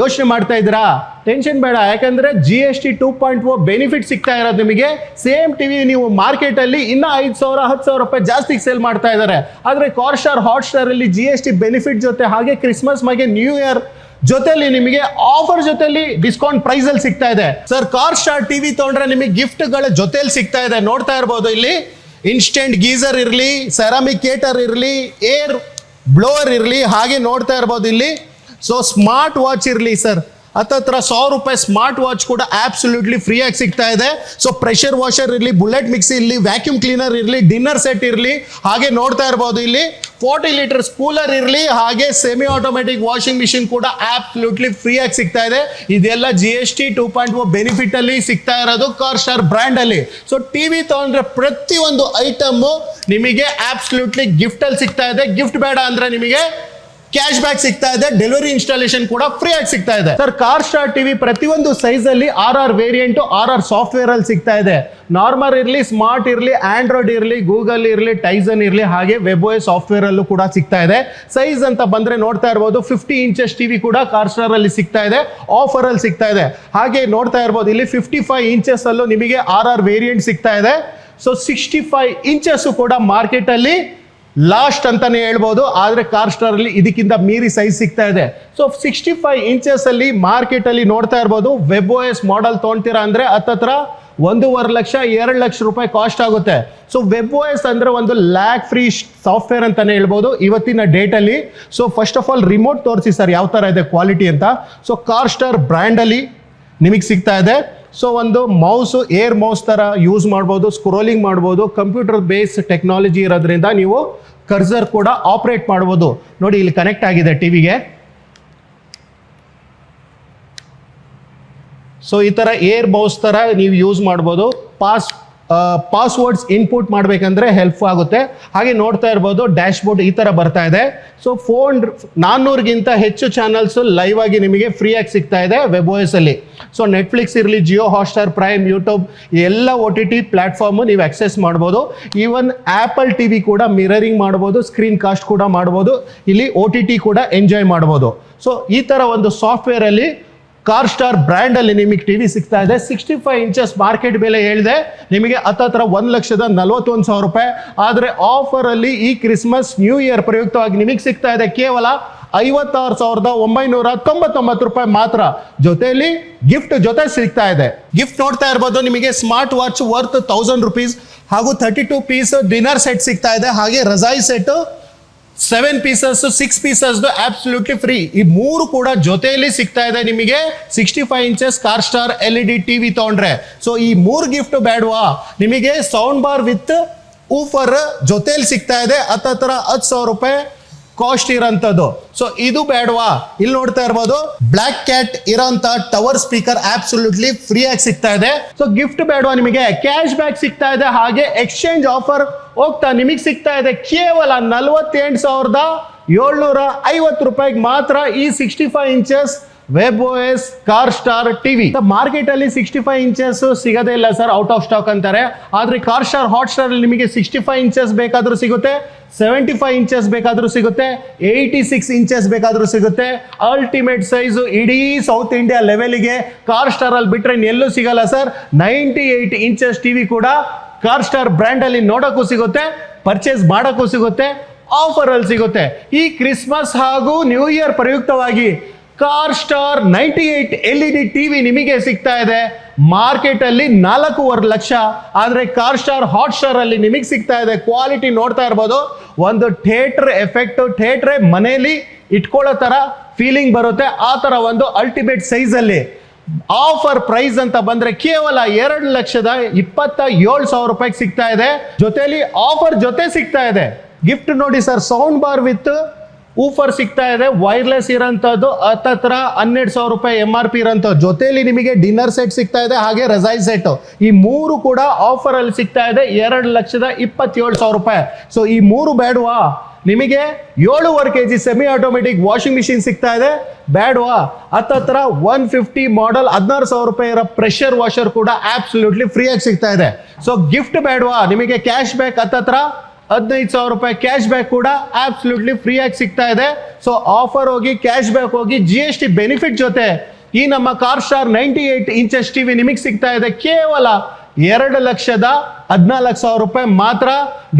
ಯೋಚನೆ ಮಾಡ್ತಾ ಇದ್ದೀರಾ? ಟೆನ್ಷನ್ ಬೇಡ, ಯಾಕಂದ್ರೆ GST 2.0 ಬೆನಿಫಿಟ್ ಸಿಗ್ತಾ ಇರೋದು ನಿಮಗೆ. ಸೇಮ್ ಟಿವಿ ನೀವು ಮಾರ್ಕೆಟ್ ಅಲ್ಲಿ ಇನ್ನ 5,000 10,000 ರೂಪಾಯಿ ಜಾಸ್ತಿ ಸೇಲ್ ಮಾಡ್ತಾ ಇದ್ದಾರೆ. ಆದ್ರೆ ಕಾರ್ ಸ್ಟಾರ್ ಹಾಟ್ ಸ್ಟಾರ್ ಅಲ್ಲಿ GST ಬೆನಿಫಿಟ್ ಜೊತೆ ಹಾಗೆ ಕ್ರಿಸ್ಮಸ್ ಮತ್ತೆ ನ್ಯೂ ಇಯರ್ ಜೊತೆಲಿ ನಿಮಗೆ ಆಫರ್ ಜೊತೆಲಿ ಡಿಸ್ಕೌಂಟ್ ಪ್ರೈಸ್ ಅಲ್ಲಿ ಸಿಗ್ತಾ ಇದೆ. ಸರ್ ಕಾರ್ ಸ್ಟಾರ್ ಟಿವಿ ತಗೊಂಡ್ರೆ ನಿಮಗೆ ಗಿಫ್ಟ್ ಗಳ ಜೊತೆಲಿ ಸಿಗ್ತಾ ಇದೆ. ನೋಡ್ತಾ ಇರ್ಬೋದು ಇಲ್ಲಿ ಇನ್ಸ್ಟೆಂಟ್ ಗೀಸರ್ ಇರಲಿ, ಸೆರಾಮಿಕ್ ಕೇಟರ್ ಇರಲಿ, ಏರ್ ಬ್ಲೋವರ್ ಇರಲಿ, ಹಾಗೆ ನೋಡ್ತಾ ಇರ್ಬೋದು ಇಲ್ಲಿ ಸೊ ಸ್ಮಾರ್ಟ್ ವಾಚ್ ಇರಲಿ ಸರ್, ಹತ್ತತ್ರ 100 ರೂಪಾಯಿ ಸ್ಮಾರ್ಟ್ ವಾಚ್ ಕೂಡ ಆಬ್ಸಲ್ಯೂಟ್ಲಿ ಫ್ರೀ ಆಗಿ ಸಿಗ್ತಾ ಇದೆ. ಸೊ ಪ್ರೆಷರ್ ವಾಷರ್ ಇರಲಿ, ಬುಲೆಟ್ ಮಿಕ್ಸಿ ಇರಲಿ, ವ್ಯಾಕ್ಯೂಮ್ ಕ್ಲೀನರ್ ಇರಲಿ, ಡಿನ್ನರ್ ಸೆಟ್ ಇರಲಿ, ಹಾಗೆ ನೋಡ್ತಾ ಇರ್ಬೋದು ಇಲ್ಲಿ 40 ಲೀಟರ್ಸ್ ಕೂಲರ್ ಇರಲಿ, ಹಾಗೆ ಸೆಮಿ ಆಟೋಮೆಟಿಕ್ ವಾಷಿಂಗ್ ಮಿಷಿನ್ ಕೂಡ ಆಬ್ಸಲ್ಯೂಟ್ಲಿ ಫ್ರೀ ಆಗಿ ಸಿಗ್ತಾ ಇದೆ. ಇದೆಲ್ಲ GST 2.0 ಬೆನಿಫಿಟ್ ಅಲ್ಲಿ ಸಿಗ್ತಾ ಇರೋದು ಕಾರ್ ಸ್ಟಾರ್ ಬ್ರ್ಯಾಂಡ್ ಅಲ್ಲಿ. ಸೊ ಟಿವಿ ತಗೊಂಡ್ರೆ ಪ್ರತಿಯೊಂದು ಐಟಮ್ ನಿಮಗೆ ಆಬ್ಸಲ್ಯೂಟ್ಲಿ ಗಿಫ್ಟ್ ಅಲ್ಲಿ ಸಿಗ್ತಾ ಇದೆ. ಗಿಫ್ಟ್ ಬೇಡ ಅಂದ್ರೆ ನಿಮಗೆ ಕ್ಯಾಶ್ ಬ್ಯಾಕ್ ಸಿಗ್ತಾ ಇದೆ. ಡೆಲಿವರಿ ಇನ್ಸ್ಟಾಲೇಷನ್ ಕೂಡ ಫ್ರೀ ಆಗಿ ಸಿಗ್ತಾ ಇದೆ. ಸರ್ ಕಾರ್ ಸ್ಟಾರ್ ಟಿವಿ ಪ್ರತಿಯೊಂದು ಸೈಜ್ ಅಲ್ಲಿ RR ವೇರಿಯಂಟ್ RR ಸಾಫ್ಟ್ವೇರ್ ಅಲ್ಲಿ ಸಿಗ್ತಾ ಇದೆ. ನಾರ್ಮಲ್ ಇರಲಿ, ಸ್ಮಾರ್ಟ್ ಇರಲಿ, ಆಂಡ್ರಾಯ್ಡ್ ಇರಲಿ, ಗೂಗಲ್ ಇರಲಿ, ಟೈಸನ್ ಇರಲಿ, ಹಾಗೆ WebOS ಸಾಫ್ಟ್ವೇರ್ ಅಲ್ಲೂ ಕೂಡ ಸಿಗ್ತಾ ಇದೆ. ಸೈಜ್ ಅಂತ ಬಂದ್ರೆ ನೋಡ್ತಾ ಇರ್ಬೋದು 50 ಇಂಚಸ್ ಟಿವಿ ಕೂಡ ಕಾರ್ ಸ್ಟಾರ್ ಅಲ್ಲಿ ಸಿಗ್ತಾ ಇದೆ, ಆಫರ್ ಅಲ್ಲಿ ಸಿಗ್ತಾ ಇದೆ. ಹಾಗೆ ನೋಡ್ತಾ ಇರ್ಬೋದು ಇಲ್ಲಿ 55 ಇಂಚಸ್ ಅಲ್ಲೂ ನಿಮಗೆ RR ವೇರಿಯಂಟ್ ಸಿಗ್ತಾ ಇದೆ. ಸೊ 65 ಇಂಚಸ್ ಕೂಡ ಮಾರ್ಕೆಟ್ ಅಲ್ಲಿ ಲಾಸ್ಟ್ ಅಂತಾನೆ ಹೇಳ್ಬೋದು, ಆದ್ರೆ ಕಾರ್ ಸ್ಟಾರ್ ಅಲ್ಲಿ ಇದಕ್ಕಿಂತ ಮೀರಿ ಸೈಜ್ ಸಿಗ್ತಾ ಇದೆ. ಸೊ 65 ಇಂಚಸ್ ಅಲ್ಲಿ ಮಾರ್ಕೆಟ್ ಅಲ್ಲಿ ನೋಡ್ತಾ ಇರ್ಬೋದು. WebOS ಮಾಡೆಲ್ ತೊಗೊಂತೀರಾ ಅಂದ್ರೆ ಹತ್ತತ್ರ 1.5 ಲಕ್ಷ 2 ಲಕ್ಷ ರೂಪಾಯಿ ಕಾಸ್ಟ್ ಆಗುತ್ತೆ. ಸೊ WebOS ಅಂದ್ರೆ ಒಂದು ಲ್ಯಾಕ್ ಫ್ರೀ ಸಾಫ್ಟ್ವೇರ್ ಅಂತಾನೆ ಹೇಳ್ಬೋದು ಇವತ್ತಿನ ಡೇಟ್ ಅಲ್ಲಿ. So first of all remote ತೋರಿಸಿ ಸರ್ ಯಾವ ತರ ಇದೆ ಕ್ವಾಲಿಟಿ ಅಂತ. ಸೊ ಕಾರ್ ಸ್ಟಾರ್ ಬ್ರ್ಯಾಂಡ್ ಅಲ್ಲಿ ನಿಮಗೆ ಸಿಗ್ತಾ ಇದೆ. ಸೊ ಒಂದು ಮೌಸ್ ಏರ್ ಮೌಸ್ ತರ ಯೂಸ್ ಮಾಡ್ಬೋದು, ಸ್ಕ್ರೋಲಿಂಗ್ ಮಾಡ್ಬೋದು, ಕಂಪ್ಯೂಟರ್ ಬೇಸ್ ಟೆಕ್ನಾಲಜಿ ಇರೋದ್ರಿಂದ ನೀವು ಕರ್ಸರ್ ಕೂಡ ಆಪರೇಟ್ ಮಾಡ್ಬೋದು. ನೋಡಿ ಇಲ್ಲಿ ಕನೆಕ್ಟ್ ಆಗಿದೆ ಟಿವಿಗೆ. ಸೊ ಈ ತರ ಏರ್ ಮೌಸ್ ತರ ನೀವು ಯೂಸ್ ಮಾಡ್ಬೋದು. ಪಾಸ್ವರ್ಡ್ಸ್ ಇನ್ಪುಟ್ ಮಾಡ್ಬೇಕಂದ್ರೆ ಹೆಲ್ಪ್ ಆಗುತ್ತೆ. ಹಾಗೆ ನೋಡ್ತಾ ಇರ್ಬೋದು ಡ್ಯಾಶ್ ಬೋರ್ಡ್ ಈ ತರ ಬರ್ತಾ ಇದೆ. ಸೊ 400ಗಿಂತ ಹೆಚ್ಚು ಚಾನಲ್ಸ್ ಲೈವ್ ಆಗಿ ನಿಮಗೆ ಫ್ರೀ ಆಗಿ ಸಿಗ್ತಾ ಇದೆ WebOS ಅಲ್ಲಿ. ಸೊ ನೆಟ್ಫ್ಲಿಕ್ಸ್ ಇರಲಿ, ಜಿಯೋ ಹಾಟ್ಸ್ಟಾರ್, ಪ್ರೈಮ್, ಯೂಟ್ಯೂಬ್ ಎಲ್ಲ OTT ಪ್ಲಾಟ್ಫಾರ್ಮ್ ನೀವು ಆಕ್ಸೆಸ್ ಮಾಡ್ಬೋದು. ಈವನ್ ಆಪಲ್ ಟಿವಿ ಕೂಡ ಮಿರರಿಂಗ್ ಮಾಡ್ಬೋದು, ಸ್ಕ್ರೀನ್ ಕಾಸ್ಟ್ ಕೂಡ ಮಾಡ್ಬೋದು, ಇಲ್ಲಿ OTT ಕೂಡ ಎಂಜಾಯ್ ಮಾಡ್ಬೋದು. ಸೊ ಈ ತರ ಒಂದು ಸಾಫ್ಟ್ವೇರ್ ಅಲ್ಲಿ ಕಾರ್ ಸ್ಟಾರ್ ಬ್ರ್ಯಾಂಡ್ ಅಲ್ಲಿ ನಿಮಗೆ ಟಿವಿ ಸಿಗ್ತಾ ಇದೆ. 65 ಇಂಚಸ್ ಮಾರ್ಕೆಟ್ ಬೆಲೆ ಹೇಳಿದೆ ನಿಮಗೆ ಹತ್ತತ್ರ 1,41,000 ರೂಪಾಯಿ. ಆದ್ರೆ ಆಫರ್ ಅಲ್ಲಿ ಈ ಕ್ರಿಸ್ಮಸ್ ನ್ಯೂ ಇಯರ್ ಪ್ರಯುಕ್ತವಾಗಿ ನಿಮಗೆ ಸಿಗ್ತಾ ಇದೆ ಕೇವಲ 56,999 ರೂಪಾಯಿ ಮಾತ್ರ. ಜೊತೆಯಲ್ಲಿ ಗಿಫ್ಟ್ ಜೊತೆ ಸಿಗ್ತಾ ಇದೆ. ಗಿಫ್ಟ್ ನೋಡ್ತಾ ಇರ್ಬೋದು ನಿಮಗೆ ಸ್ಮಾರ್ಟ್ ವಾಚ್ ವರ್ತ್ 1000 ರೂಪೀಸ್ ಹಾಗೂ 32 ಪೀಸ್ ಡಿನ್ನರ್ ಸೆಟ್ ಸಿಗ್ತಾ ಇದೆ. ಹಾಗೆ ರಜಾಯಿ set 7 pieces 6 pieces absolutely free. ಈ ಮೂರು ಕೂಡ ಜೊತೆಯಲ್ಲಿ ಸಿಗ್ತಾ ಇದೆ ನಿಮಗೆ 65 inches Car Star LED TV ತಗೊಂಡ್ರೆ. ಸೊ ಈ 3 ಗಿಫ್ಟ್ ಬೇಡವಾ? ನಿಮಗೆ ಸೌಂಡ್ ಬಾರ್ ವಿತ್ ಊಫರ್ ಜೊತೆಯಲ್ಲಿ ಸಿಗ್ತಾ ಇದೆ ಹತ್ತತ್ರ 10,000 ರೂಪಾಯಿ ಕಾಸ್ಟ್ ಇರೋಂಥದ್ದು. ಸೊ ಇದು ಬೇಡವಾ? ಇಲ್ಲಿ ನೋಡ್ತಾ ಇರ್ಬೋದು ಬ್ಲ್ಯಾಕ್ ಕ್ಯಾಟ್ ಇರೋಂಥ ಟವರ್ ಸ್ಪೀಕರ್ ಆಬ್ಸಲ್ಯೂಟ್ಲಿ ಫ್ರೀ ಆಗಿ ಸಿಗ್ತಾ ಇದೆ. ಸೊ ಗಿಫ್ಟ್ ಬೇಡವಾ ನಿಮಗೆ? ಕ್ಯಾಶ್ ಬ್ಯಾಕ್ ಸಿಗ್ತಾ ಇದೆ. ಹಾಗೆ ಎಕ್ಸ್ಚೇಂಜ್ ಆಫರ್ ಹೋಗ್ತಾ ನಿಮಗೆ ಸಿಗ್ತಾ ಇದೆ ಕೇವಲ 48,750 ರೂಪಾಯಿಗೆ ಮಾತ್ರ ಈ 65 inches WebOS car star TV. Market ಅಲ್ಲಿ 65 ಇಂಚಸ್ ಸಿಗೋದೇ ಇಲ್ಲ ಸರ್, ಔಟ್ ಆಫ್ ಸ್ಟಾಕ್ ಅಂತಾರೆ. ಆದ್ರೆ ಕಾರ್ ಸ್ಟಾರ್ ಹಾಟ್ ಸ್ಟಾರ್ ಅಲ್ಲಿ ನಿಮಗೆ 65 ಇಂಚಸ್ ಬೇಕಾದ್ರೂ ಸಿಗುತ್ತೆ, 75 ಇಂಚಸ್ ಬೇಕಾದ್ರೂ ಸಿಗುತ್ತೆ, 86 ಇಂಚಸ್ ಬೇಕಾದ್ರೂ ಸಿಗುತ್ತೆ. ಅಲ್ಟಿಮೇಟ್ ಸೈಜ್ ಇಡೀ ಸೌತ್ ಇಂಡಿಯಾ ಲೆವೆಲ್ಗೆ ಕಾರ್ ಸ್ಟಾರ್ ಅಲ್ಲಿ ಬಿಟ್ರೆ ಎಲ್ಲೂ ಸಿಗಲ್ಲ ಸರ್. 98 ಇಂಚಸ್ ಟಿವಿ ಕೂಡ ಕಾರ್ ಸ್ಟಾರ್ ಬ್ರ್ಯಾಂಡ್ ಅಲ್ಲಿ ನೋಡಕ್ಕೂ ಸಿಗುತ್ತೆ, ಪರ್ಚೇಸ್ ಮಾಡಕ್ಕೂ ಸಿಗುತ್ತೆ, ಆಫರ್ ಅಲ್ಲಿ ಸಿಗುತ್ತೆ. ಈ ಕ್ರಿಸ್ಮಸ್ ಹಾಗೂ ನ್ಯೂ ಇಯರ್ ಪ್ರಯುಕ್ತವಾಗಿ ಕಾರ್ ಸ್ಟಾರ್ 98 LED ಟಿವಿ ನಿಮಗೆ ಸಿಗ್ತಾ ಇದೆ ಮಾರ್ಕೆಟ್ ಅಲ್ಲಿ 4.5 ಲಕ್ಷ. ಆದ್ರೆ ಕಾರ್ ಸ್ಟಾರ್ ಹಾಟ್ ಸ್ಟಾರ್ ಅಲ್ಲಿ ನಿಮಗೆ ಸಿಗ್ತಾ ಇದೆ ಕ್ವಾಲಿಟಿ ನೋಡ್ತಾ ಇರ್ಬೋದು. ಒಂದು ಥಿಯೇಟರ್ ಎಫೆಕ್ಟ್, ಥಿಯೇಟರ್ ಮನೆಯಲ್ಲಿ ಇಟ್ಕೊಳ್ಳೋ ತರ ಫೀಲಿಂಗ್ ಬರುತ್ತೆ, ಆ ತರ ಒಂದು ಅಲ್ಟಿಮೇಟ್ ಸೈಜ್ ಅಲ್ಲಿ. ಆಫರ್ ಪ್ರೈಸ್ ಅಂತ ಬಂದ್ರೆ ಕೇವಲ 2,27,000 ರೂಪಾಯಿಗೆ ಸಿಗ್ತಾ ಇದೆ. ಜೊತೆಲಿ ಆಫರ್ ಜೊತೆ ಸಿಗ್ತಾ ಇದೆ ಗಿಫ್ಟ್. ನೋಡಿ sir, sound bar with woofer ಸಿಗ್ತಾ ಇದೆ, ವೈರ್ಲೆಸ್ ಇರೋಂಥದ್ದು ಹತ್ತತ್ರ 12,000 ರೂಪಾಯಿ MRP ಇರೋಂಥದ್ದು. ಜೊತೆಲಿ ನಿಮಗೆ ಡಿನ್ನರ್ ಸೆಟ್ ಸಿಗ್ತಾ ಇದೆ, ಹಾಗೆ ರಜಾಯಿ ಸೆಟ್. ಈ ಮೂರು ಕೂಡ ಆಫರ್ ಅಲ್ಲಿ ಸಿಗ್ತಾ ಇದೆ 2,27,000 ರೂಪಾಯಿ. ಸೊ ಈ ಮೂರು ಬೇಡವಾ ನಿಮಗೆ? 7.5 kg semi automatic washing machine ಸಿಗ್ತಾ ಇದೆ ಬೇಡವಾ? ಹತ್ತತ್ರ 150 ಮಾಡೆಲ್ 16,000 ರೂಪಾಯಿ ಇರೋ ಪ್ರೆಷರ್ ವಾಷರ್ ಕೂಡ ಆಬ್ಸಲ್ಯೂಟ್ಲಿ ಫ್ರೀ ಆಗಿ ಸಿಗ್ತಾ ಇದೆ. ಸೊ ಗಿಫ್ಟ್ ಬೇಡವಾ ನಿಮಗೆ? ಕ್ಯಾಶ್ ಬ್ಯಾಕ್ ಹತ್ತತ್ರ 15,000 ರೂಪಾಯಿ ಕ್ಯಾಶ್ ಬ್ಯಾಕ್ ಕೂಡ ಆಬ್ಸಲ್ಯೂಟ್ಲಿ ಫ್ರೀ ಆಗಿ ಸಿಗ್ತಾ ಇದೆ. ಸೊ ಆಫರ್ ಹೋಗಿ ಕ್ಯಾಶ್ ಬ್ಯಾಕ್ ಹೋಗಿ GST ಬೆನಿಫಿಟ್ ಜೊತೆ ಈ ನಮ್ಮ ಕಾರ್ ಸ್ಟಾರ್ 98 ಇಂಚಸ್ ಟಿವಿ ನಿಮಗೆ ಸಿಗ್ತಾ ಇದೆ ಕೇವಲ 2,14,000 ರೂಪಾಯಿ ಮಾತ್ರ.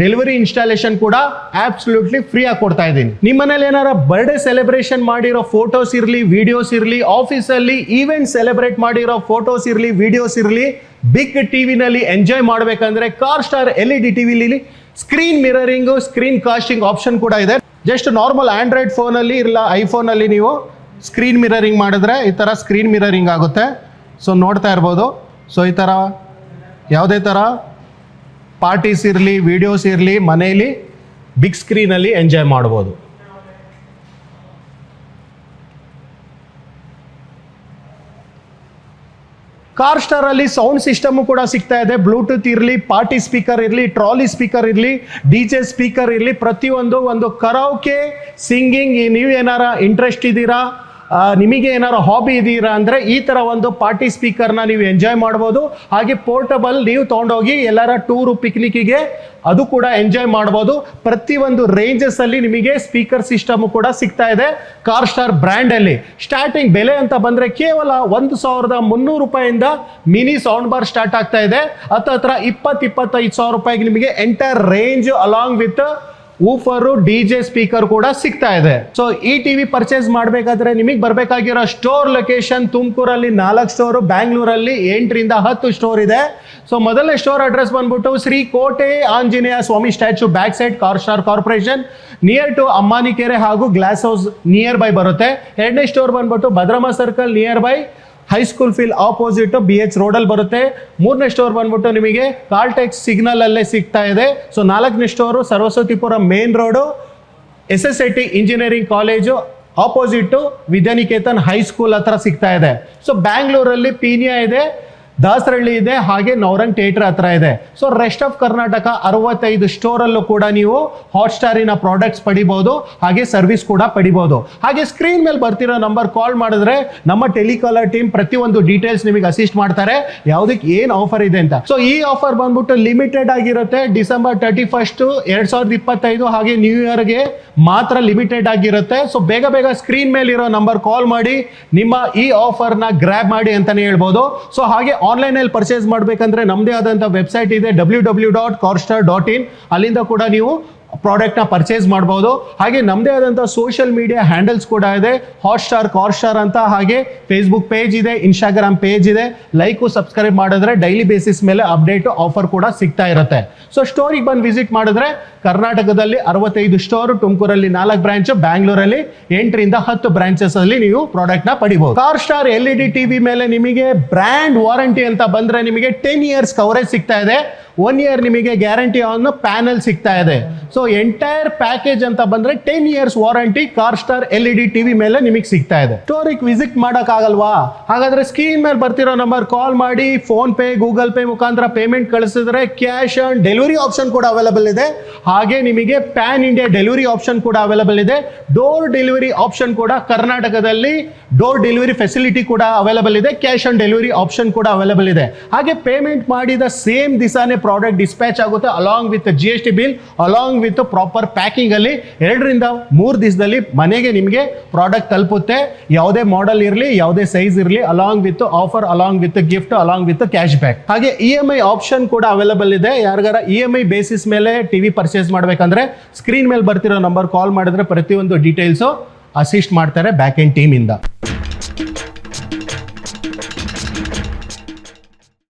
ಡೆಲಿವರಿ ಇನ್ಸ್ಟಾಲೇಷನ್ ಕೂಡ ಆಬ್ಸಲ್ಯೂಟ್ಲಿ ಫ್ರೀ ಆಗಿ ಕೊಡ್ತಾ ಇದ್ದೀನಿ. ನಿಮ್ಮ ಮನೇಲಿ ಏನಾರ ಬರ್ಡೇ ಸೆಲೆಬ್ರೇಷನ್ ಮಾಡಿರೋ ಫೋಟೋಸ್ ಇರಲಿ, ವಿಡಿಯೋಸ್ ಇರಲಿ, ಆಫೀಸಲ್ಲಿ ಈವೆಂಟ್ ಸೆಲೆಬ್ರೇಟ್ ಮಾಡಿರೋ ಫೋಟೋಸ್ ಇರಲಿ, ವಿಡಿಯೋಸ್ ಇರಲಿ, ಬಿಗ್ ಟಿವಿನಲ್ಲಿ ಎಂಜಾಯ್ ಮಾಡಬೇಕಂದ್ರೆ ಕಾರ್ ಸ್ಟಾರ್ LED ಟಿವಿಲಿ screen mirroring, screen casting option ಕೂಡ ಇದೆ. ಜಸ್ಟ್ ನಾರ್ಮಲ್ ಆಂಡ್ರಾಯ್ಡ್ ಫೋನಲ್ಲಿ ಇಲ್ಲ ಐಫೋನ್ ಅಲ್ಲಿ ನೀವು ಸ್ಕ್ರೀನ್ ಮಿರರಿಂಗ್ ಮಾಡಿದ್ರೆ ಈ ಥರ ಸ್ಕ್ರೀನ್ ಮಿರರಿಂಗ್ ಆಗುತ್ತೆ. ಸೊ ನೋಡ್ತಾ ಇರ್ಬೋದು. ಸೊ ಈ ಥರ ಯಾವುದೇ ಥರ ಪಾರ್ಟೀಸ್ ಇರಲಿ, ವಿಡಿಯೋಸ್ ಇರಲಿ, ಮನೆಯಲ್ಲಿ ಬಿಗ್ ಸ್ಕ್ರೀನಲ್ಲಿ ಎಂಜಾಯ್ ಮಾಡ್ಬೋದು. ಕಾರ್ ಸ್ಟಾರ್ ಅಲ್ಲಿ ಸೌಂಡ್ ಸಿಸ್ಟಮ್ ಕೂಡ ಸಿಗ್ತಾ ಇದೆ. ಬ್ಲೂಟೂತ್ ಇರಲಿ, ಪಾರ್ಟಿ ಸ್ಪೀಕರ್ ಇರಲಿ, ಟ್ರಾಲಿ ಸ್ಪೀಕರ್ ಇರಲಿ, ಡಿಜೆ ಸ್ಪೀಕರ್ ಇರಲಿ, ಪ್ರತಿಯೊಂದು ಒಂದು ಕರಾೋಕೆ ಸಿಂಗಿಂಗ್ ನೀವು ಏನಾರ ಇಂಟ್ರೆಸ್ಟ್ ಇದ್ದೀರಾ, ನಿಮಗೆ ಏನಾರು ಹಾಬಿ ಇದ್ದೀರಾ ಅಂದರೆ ಈ ಥರ ಒಂದು ಪಾರ್ಟಿ ಸ್ಪೀಕರ್ನ ನೀವು ಎಂಜಾಯ್ ಮಾಡ್ಬೋದು. ಹಾಗೆ ಪೋರ್ಟಬಲ್ ನೀವು ತೊಗೊಂಡೋಗಿ ಎಲ್ಲರ ಟೂರು ಪಿಕ್ನಿಕ್ಕಿಗೆ ಅದು ಕೂಡ ಎಂಜಾಯ್ ಮಾಡ್ಬೋದು. ಪ್ರತಿಯೊಂದು ರೇಂಜಸ್ ಅಲ್ಲಿ ನಿಮಗೆ ಸ್ಪೀಕರ್ ಸಿಸ್ಟಮ್ ಕೂಡ ಸಿಗ್ತಾ ಇದೆ ಕಾರ್ ಸ್ಟಾರ್ ಬ್ರ್ಯಾಂಡ್ ಅಲ್ಲಿ. ಸ್ಟಾರ್ಟಿಂಗ್ ಬೆಲೆ ಅಂತ ಬಂದ್ರೆ ಕೇವಲ 1,300 ರೂಪಾಯಿಂದ ಮಿನಿ ಸೌಂಡ್ ಬಾರ್ ಸ್ಟಾರ್ಟ್ ಆಗ್ತಾ ಇದೆ. ಹತ್ರ 20-25 ಸಾವಿರ ರೂಪಾಯಿಗೆ ನಿಮಗೆ entire range along with woofer, DJ speaker ಕೂಡ ಸಿಗ್ತಾ ಇದೆ. ಸೊ ಈ ಟಿವಿ ಪರ್ಚೇಸ್ ಮಾಡಬೇಕಾದ್ರೆ ನಿಮಗೆ ಬರಬೇಕಾಗಿರೋ ಸ್ಟೋರ್ ಲೊಕೇಶನ್ ತುಮಕೂರಲ್ಲಿ 4 ಸ್ಟೋರು, ಬ್ಯಾಂಗ್ಳೂರಲ್ಲಿ 8ರಿಂದ 10 ಸ್ಟೋರ್ ಇದೆ. ಸೊ ಮೊದಲನೇ ಸ್ಟೋರ್ ಅಡ್ರೆಸ್ ಬಂದ್ಬಿಟ್ಟು Shri Kote Anjaneya Swamy statue back side, Car Star corporation, near to Ammanikere ಹಾಗೂ ಗ್ಲಾಸ್ ಹೌಸ್ ನಿಯರ್ ಬೈ ಬರುತ್ತೆ. ಎರಡನೇ ಸ್ಟೋರ್ ಬಂದ್ಬಿಟ್ಟು Bhadramma circle near by high school field opposite BH ರೋಡಲ್ಲಿ ಬರುತ್ತೆ. ಮೂರನೇ ಸ್ಟೋರ್ ಬಂದ್ಬಿಟ್ಟು ನಿಮಗೆ ಕಾಲ್ಟೆಕ್ಸ್ ಸಿಗ್ನಲ್ ಅಲ್ಲೇ ಸಿಗ್ತಾ ಇದೆ. ಸೊ 4ನೇ store Saraswathipura main road, SSIT engineering college opposite Vidyaniketan high school ಹತ್ರ ಸಿಗ್ತಾ ಇದೆ. ಸೊ ಬ್ಯಾಂಗ್ಳೂರಲ್ಲಿ ಪೀನಿಯಾ ಇದೆ, ದಾಸರಳ್ಳಿ ಇದೆ, ಹಾಗೆ ನವರಂಗ್ ಥಿಯೇಟರ್ ಹತ್ರ ಇದೆ. ಸೊ ರೆಸ್ಟ್ ಆಫ್ ಕರ್ನಾಟಕ 65 ಸ್ಟೋರಲ್ಲೂ ಕೂಡ ನೀವು ಹಾಟ್ಸ್ಟಾರಿನ ಪ್ರಾಡಕ್ಟ್ಸ್ ಪಡಿಬೋದು, ಹಾಗೆ ಸರ್ವಿಸ್ ಕೂಡ ಪಡಿಬೋದು. ಹಾಗೆ ಸ್ಕ್ರೀನ್ ಮೇಲೆ ಬರ್ತಿರೋ ನಂಬರ್ ಕಾಲ್ ಮಾಡಿದ್ರೆ ನಮ್ಮ ಟೆಲಿಕಾಲರ್ ಟೀಮ್ ಪ್ರತಿಯೊಂದು ಡೀಟೇಲ್ಸ್ ನಿಮಗೆ ಅಸಿಸ್ಟ್ ಮಾಡ್ತಾರೆ, ಯಾವುದಕ್ಕೆ ಏನು ಆಫರ್ ಇದೆ ಅಂತ. ಸೊ ಈ ಆಫರ್ ಬಂದ್ಬಿಟ್ಟು ಲಿಮಿಟೆಡ್ ಆಗಿರುತ್ತೆ. ಡಿಸೆಂಬರ್ 31, 2025 ಹಾಗೆ ನ್ಯೂ ಇಯರ್ಗೆ ಮಾತ್ರ ಲಿಮಿಟೆಡ್ ಆಗಿರುತ್ತೆ. ಸೊ ಬೇಗ ಸ್ಕ್ರೀನ್ ಮೇಲೆ ಇರೋ ನಂಬರ್ ಕಾಲ್ ಮಾಡಿ ನಿಮ್ಮ ಈ ಆಫರ್ನ ಗ್ರ್ಯಾಬ್ ಮಾಡಿ ಅಂತಾನೆ ಹೇಳ್ಬೋದು. ಸೊ ಹಾಗೆ ಆನ್ಲೈನಲ್ಲಿ ಪರ್ಚೇಸ್ ಮಾಡಬೇಕಂದ್ರೆ ನಮ್ಮದೇ ಆದಂಥ ವೆಬ್ಸೈಟ್ ಇದೆ www.carstar.in. ಅಲ್ಲಿಂದ ಕೂಡ ನೀವು ಪ್ರಾಡಕ್ಟ್ನ ಪರ್ಚೇಸ್ ಮಾಡ್ಬೋದು. ಹಾಗೆ ನಮ್ಮದೇ ಆದಂಥ ಸೋಷಿಯಲ್ ಮೀಡಿಯಾ ಹ್ಯಾಂಡಲ್ಸ್ ಕೂಡ ಇದೆ, ಹಾಟ್ಸ್ಟಾರ್ ಕಾರ್ ಸ್ಟಾರ್ ಅಂತ. ಹಾಗೆ ಫೇಸ್ಬುಕ್ ಪೇಜ್ ಇದೆ, ಇನ್ಸ್ಟಾಗ್ರಾಮ್ ಪೇಜ್ ಇದೆ. ಲೈಕು ಸಬ್ಸ್ಕ್ರೈಬ್ ಮಾಡಿದ್ರೆ ಡೈಲಿ ಬೇಸಿಸ್ ಮೇಲೆ ಅಪ್ಡೇಟು ಆಫರ್ ಕೂಡ ಸಿಗ್ತಾ ಇರುತ್ತೆ. ಸೊ ಸ್ಟೋರಿಗೆ ಬಂದು ವಿಸಿಟ್ ಮಾಡಿದ್ರೆ ಕರ್ನಾಟಕದಲ್ಲಿ 65 ಸ್ಟೋರು, ತುಮಕೂರಲ್ಲಿ 4 ಬ್ರಾಂಚ್, ಬ್ಯಾಂಗ್ಳೂರಲ್ಲಿ 8ರಿಂದ 10 ಬ್ರಾಂಚಸ್ ಅಲ್ಲಿ ನೀವು ಪ್ರಾಡಕ್ಟ್ನ ಪಡಿಬಹುದು. ಕಾರ್ ಸ್ಟಾರ್ LED ಟಿವಿ ಮೇಲೆ ನಿಮಗೆ ಬ್ರ್ಯಾಂಡ್ ವಾರಂಟಿ ಅಂತ ಬಂದ್ರೆ ನಿಮಗೆ 10 ಇಯರ್ಸ್ ಕವರೇಜ್ ಸಿಗ್ತಾ ಇದೆ. 1 ಇಯರ್ ನಿಮಗೆ ಗ್ಯಾರಂಟಿ ಆನ್ ಪ್ಯಾನಲ್ ಸಿಗ್ತಾ ಇದೆ. ಸೊ ಎಂಟೈರ್ ಪ್ಯಾಕೇಜ್ ಅಂತ ಬಂದ್ರೆ 10 years warranty car Star LED TV ಮೇಲೆ ನಿಮಗೆ ಸಿಗ್ತಾ ಇದೆ. ಸ್ಟೋರಿಗೆ ವಿಸಿಟ್ ಮಾಡಕ್ ಆಗಲ್ವಾ? ಹಾಗಾದ್ರೆ ಸ್ಕ್ರೀನ್ ಮೇಲೆ ಬರ್ತಿರೋ ನಂಬರ್ ಕಾಲ್ ಮಾಡಿ ಫೋನ್ ಪೇ, ಗೂಗಲ್ ಪೇ ಮುಖಾಂತರ ಪೇಮೆಂಟ್ ಕಳಿಸಿದ್ರೆ ಕ್ಯಾಶ್ ಆನ್ ಡೆಲಿವರಿ ಆಪ್ಷನ್ ಕೂಡ ಅವೈಲೇಬಲ್ ಇದೆ. ಹಾಗೆ ನಿಮಗೆ ಪ್ಯಾನ್ ಇಂಡಿಯಾ ಡೆಲಿವರಿ ಆಪ್ಷನ್ ಕೂಡ ಅವೈಲೇಬಲ್ ಇದೆ. ಡೋರ್ ಡೆಲಿವರಿ ಆಪ್ಷನ್ ಕೂಡ ಕರ್ನಾಟಕದಲ್ಲಿ ಡೋರ್ ಡೆಲಿವರಿ ಫೆಸಿಲಿಟಿ ಕೂಡ ಅವೈಲೇಬಲ್ ಇದೆ. ಕ್ಯಾಶ್ ಆನ್ ಡೆಲಿವರಿ ಆಪ್ಷನ್ ಕೂಡ ಅವೈಲೇಬಲ್ ಇದೆ. ಹಾಗೆ ಪೇಮೆಂಟ್ ಮಾಡಿದ ಸೇಮ್ ದಿವಸನೇ ಪ್ರಾಡಕ್ಟ್ ಡಿಸ್ಪ್ಯಾಚ್ ಆಗುತ್ತೆ along with GST bill, along with proper packing ಅಲ್ಲಿ 2ರಿಂದ 3 ದಿವಸದಲ್ಲಿ ಮನೆಗೆ ನಿಮಗೆ ಪ್ರಾಡಕ್ಟ್ ತಲುಪುತ್ತೆ. ಯಾವುದೇ ಮಾಡೆಲ್ ಇರಲಿ, ಯಾವುದೇ ಸೈಜ್ ಇರಲಿ, along with offer, along with gift, along with cash back. ಹಾಗೆ EMI ಆಪ್ಷನ್ ಕೂಡ ಅವೈಲೇಬಲ್ ಇದೆ. ಯಾರಿಗಾರ EMI ಬೇಸಿಸ್ ಮೇಲೆ ಟಿವಿ ಪರ್ಚೇಸ್ ಮಾಡಬೇಕಂದ್ರೆ ಸ್ಕ್ರೀನ್ ಮೇಲೆ ಬರ್ತಿರೋ ನಂಬರ್ ಕಾಲ್ ಮಾಡಿದ್ರೆ ಪ್ರತಿಯೊಂದು ಡೀಟೇಲ್ಸು ಅಸಿಸ್ಟ್ ಮಾಡ್ತಾರೆ ಬ್ಯಾಕ್ ಎಂಡ್ ಟೀಮ್ ಇಂದ.